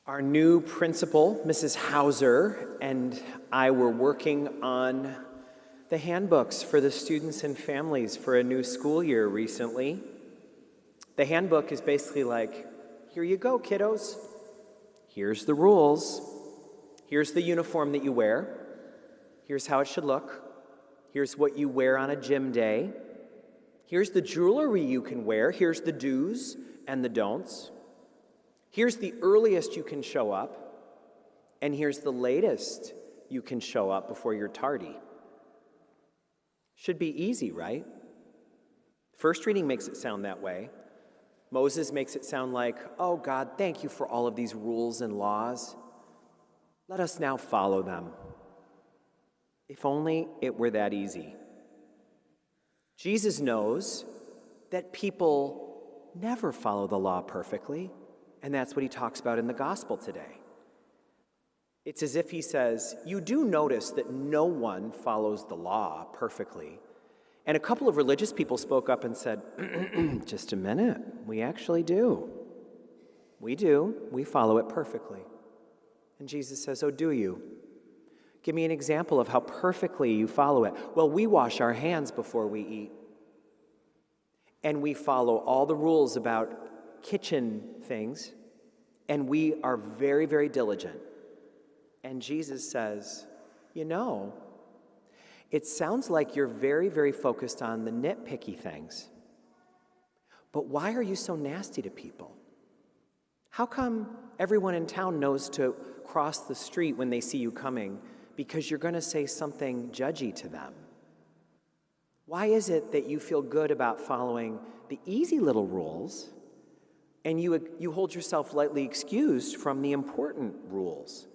Our new principal, Mrs. Hauser, and I were working on the handbooks for the students and families for a new school year recently. The handbook is basically like, here you go, kiddos. Here's the rules. Here's the uniform that you wear. Here's how it should look. Here's what you wear on a gym day. Here's the jewelry you can wear. Here's the do's and the don'ts. Here's the earliest you can show up, and here's the latest you can show up before you're tardy. Should be easy, right? First reading makes it sound that way. Moses makes it sound like, oh God, thank you for all of these rules and laws. Let us now follow them. If only it were that easy. Jesus knows that people never follow the law perfectly. And that's what he talks about in the gospel today. It's as if he says, you do notice that no one follows the law perfectly. And a couple of religious people spoke up and said, just a minute, we actually do. We do. We follow it perfectly. And Jesus says, oh, do you? Give me an example of how perfectly you follow it. Well, we wash our hands before we eat. And we follow all the rules about kitchen things, and we are very, very diligent. And Jesus says, you know, it sounds like you're very, very focused on the nitpicky things. But why are you so nasty to people? How come everyone in town knows to cross the street when they see you coming? Because you're going to say something judgy to them. Why is it that you feel good about following the easy little rules, and you hold yourself lightly excused from the important rules?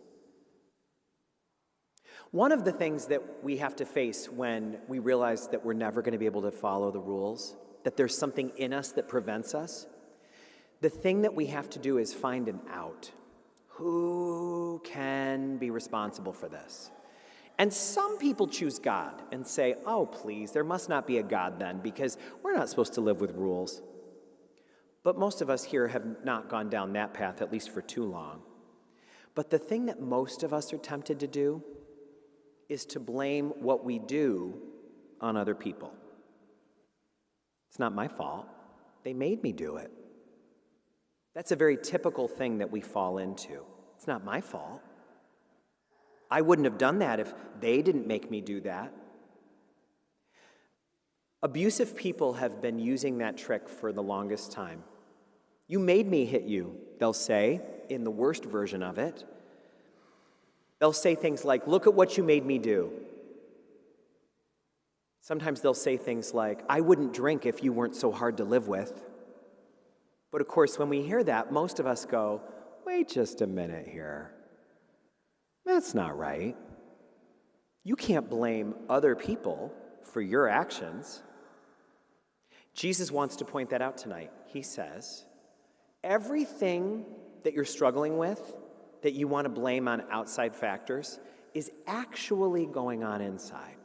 One of the things that we have to face when we realize that we're never going to be able to follow the rules, that there's something in us that prevents us, the thing that we have to do is find an out. Who can be responsible for this? And some people choose God and say, oh, please, there must not be a God then, because we're not supposed to live with rules. But most of us here have not gone down that path, at least for too long. But the thing that most of us are tempted to do is to blame what we do on other people. It's not my fault. They made me do it. That's a very typical thing that we fall into. It's not my fault. I wouldn't have done that if they didn't make me do that. Abusive people have been using that trick for the longest time. You made me hit you, they'll say, in the worst version of it. They'll say things like, look at what you made me do. Sometimes they'll say things like, I wouldn't drink if you weren't so hard to live with. But of course, when we hear that, most of us go, wait just a minute here. That's not right. You can't blame other people for your actions. Jesus wants to point that out tonight. He says, everything that you're struggling with, that you want to blame on outside factors, is actually going on inside.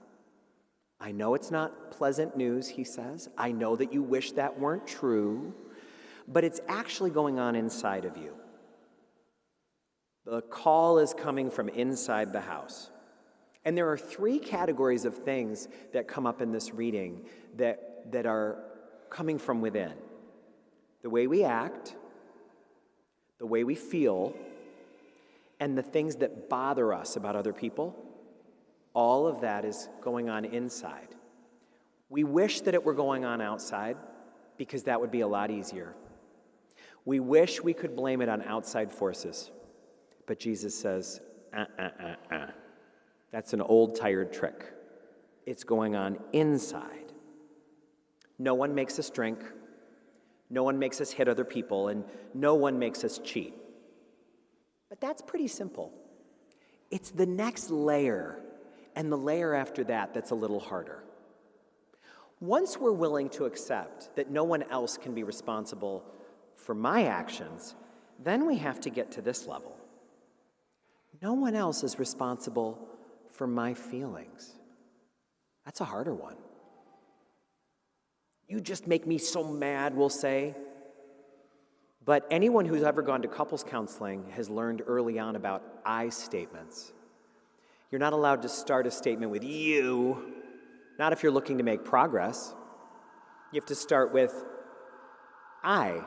I know it's not pleasant news, he says. I know that you wish that weren't true, but it's actually going on inside of you. The call is coming from inside the house. And there are three categories of things that come up in this reading that are coming from within. The way we act, the way we feel, and the things that bother us about other people. All of that is going on inside. We wish that it were going on outside because that would be a lot easier. We wish we could blame it on outside forces. But Jesus says, That's an old, tired trick. It's going on inside. No one makes us drink. No one makes us hit other people. And no one makes us cheat. But that's pretty simple. It's the next layer and the layer after that that's a little harder. Once we're willing to accept that no one else can be responsible for my actions, then we have to get to this level. No one else is responsible for my feelings. That's a harder one. You just make me so mad, we'll say. But anyone who's ever gone to couples counseling has learned early on about I statements. You're not allowed to start a statement with you, not if you're looking to make progress. You have to start with I.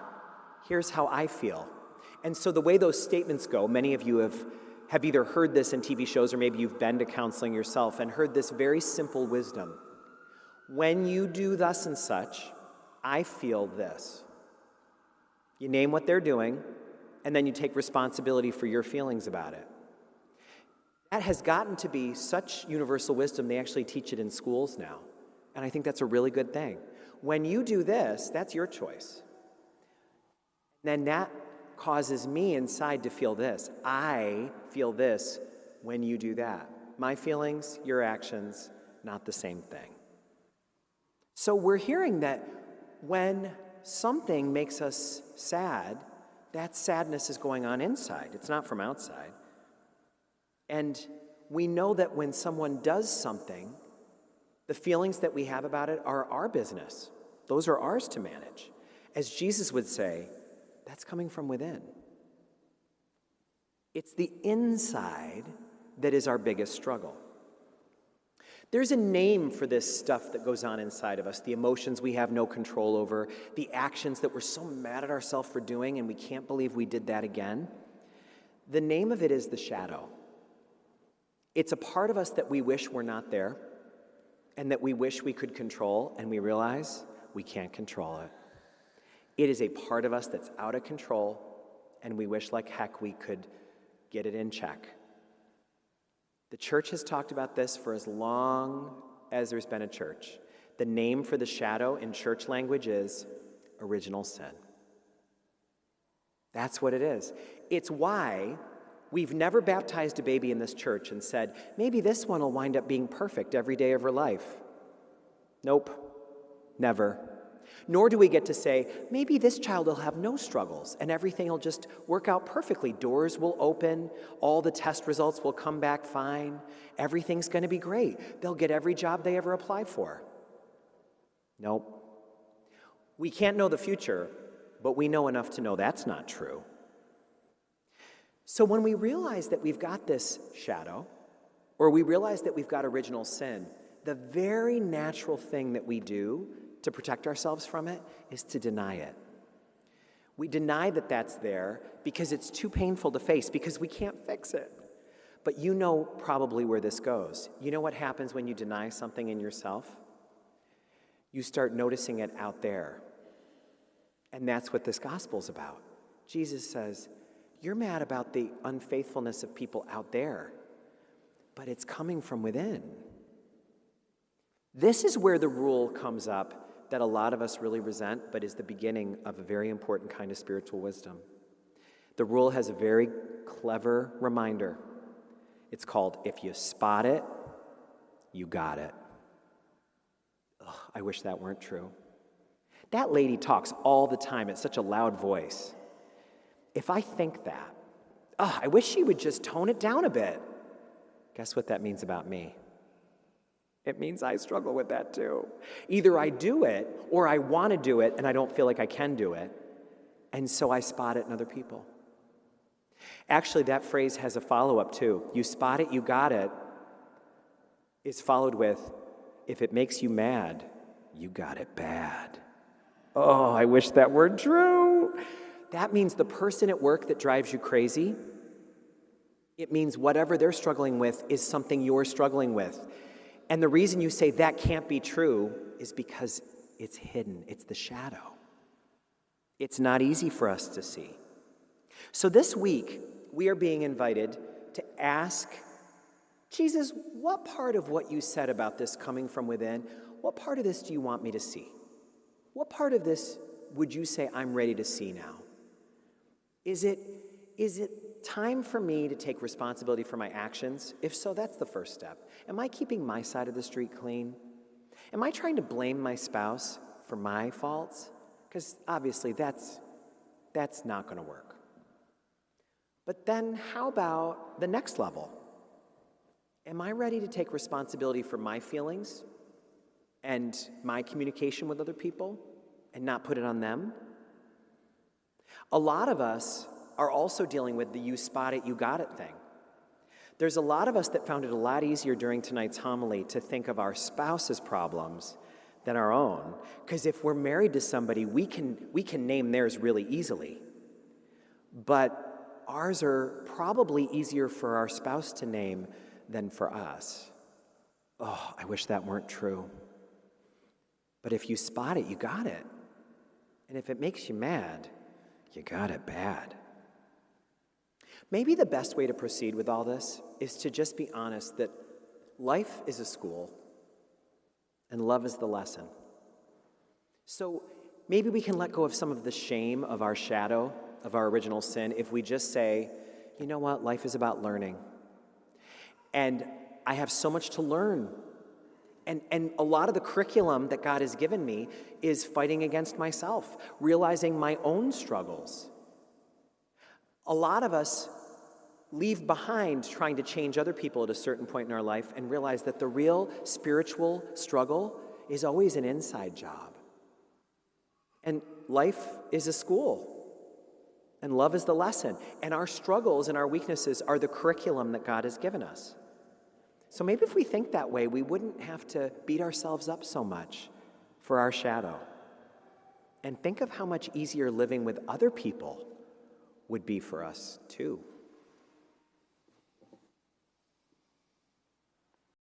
Here's how I feel. And so the way those statements go, many of you have either heard this in TV shows or maybe you've been to counseling yourself and heard this very simple wisdom. When you do thus and such, I feel this. You name what they're doing, and then you take responsibility for your feelings about it. That has gotten to be such universal wisdom, they actually teach it in schools now. And I think that's a really good thing. When you do this, that's your choice. Then that causes me inside to feel this. I feel this when you do that. My feelings, your actions, not the same thing. So we're hearing that when something makes us sad, that sadness is going on inside. It's not from outside. And we know that when someone does something, the feelings that we have about it are our business. Those are ours to manage. As Jesus would say, that's coming from within. It's the inside that is our biggest struggle. There's a name for this stuff that goes on inside of us, the emotions we have no control over, the actions that we're so mad at ourselves for doing and we can't believe we did that again. The name of it is the shadow. It's a part of us that we wish were not there and that we wish we could control, and we realize we can't control it. It is a part of us that's out of control, and we wish like heck we could get it in check. The church has talked about this for as long as there's been a church. The name for the shadow in church language is original sin. That's what it is. It's why we've never baptized a baby in this church and said, maybe this one will wind up being perfect every day of her life. Nope, never. Nor do we get to say, maybe this child will have no struggles and everything will just work out perfectly. Doors will open, all the test results will come back fine, everything's going to be great. They'll get every job they ever applied for. Nope. We can't know the future, but we know enough to know that's not true. So when we realize that we've got this shadow, or we realize that we've got original sin, the very natural thing that we do to protect ourselves from it is to deny it. We deny that that's there because it's too painful to face, because we can't fix it. But you know probably where this goes. You know what happens when you deny something in yourself? You start noticing it out there. And that's what this gospel's about. Jesus says, you're mad about the unfaithfulness of people out there, but it's coming from within. This is where the rule comes up that a lot of us really resent, but is the beginning of a very important kind of spiritual wisdom. The rule has a very clever reminder. It's called, if you spot it, you got it. Ugh, I wish that weren't true. That lady talks all the time at such a loud voice. If I think that, I wish she would just tone it down a bit. Guess what that means about me? It means I struggle with that too. Either I do it or I want to do it and I don't feel like I can do it. And so I spot it in other people. Actually, that phrase has a follow-up too. You spot it, you got it, is followed with, if it makes you mad, you got it bad. Oh, I wish that were true. That means the person at work that drives you crazy, it means whatever they're struggling with is something you're struggling with. And the reason you say that can't be true is because it's hidden. It's the shadow. It's not easy for us to see. So this week, we are being invited to ask Jesus, what part of what you said about this coming from within, what part of this do you want me to see? What part of this would you say I'm ready to see now? Is it time for me to take responsibility for my actions? If so, that's the first step. Am I keeping my side of the street clean? Am I trying to blame my spouse for my faults? Because obviously that's not going to work. But then how about the next level? Am I ready to take responsibility for my feelings and my communication with other people and not put it on them? A lot of us are also dealing with the you spot it, you got it thing. There's a lot of us that found it a lot easier during tonight's homily to think of our spouse's problems than our own, because if we're married to somebody, we can name theirs really easily. But ours are probably easier for our spouse to name than for us. Oh, I wish that weren't true. But if you spot it, you got it. And if it makes you mad, you got it bad. Maybe the best way to proceed with all this is to just be honest that life is a school and love is the lesson. So maybe we can let go of some of the shame of our shadow, of our original sin, if we just say, you know what, life is about learning. And I have so much to learn. And a lot of the curriculum that God has given me is fighting against myself, realizing my own struggles. A lot of us leave behind trying to change other people at a certain point in our life and realize that the real spiritual struggle is always an inside job. And life is a school, and love is the lesson. And our struggles and our weaknesses are the curriculum that God has given us. So maybe if we think that way, we wouldn't have to beat ourselves up so much for our shadow. And think of how much easier living with other people would be for us, too.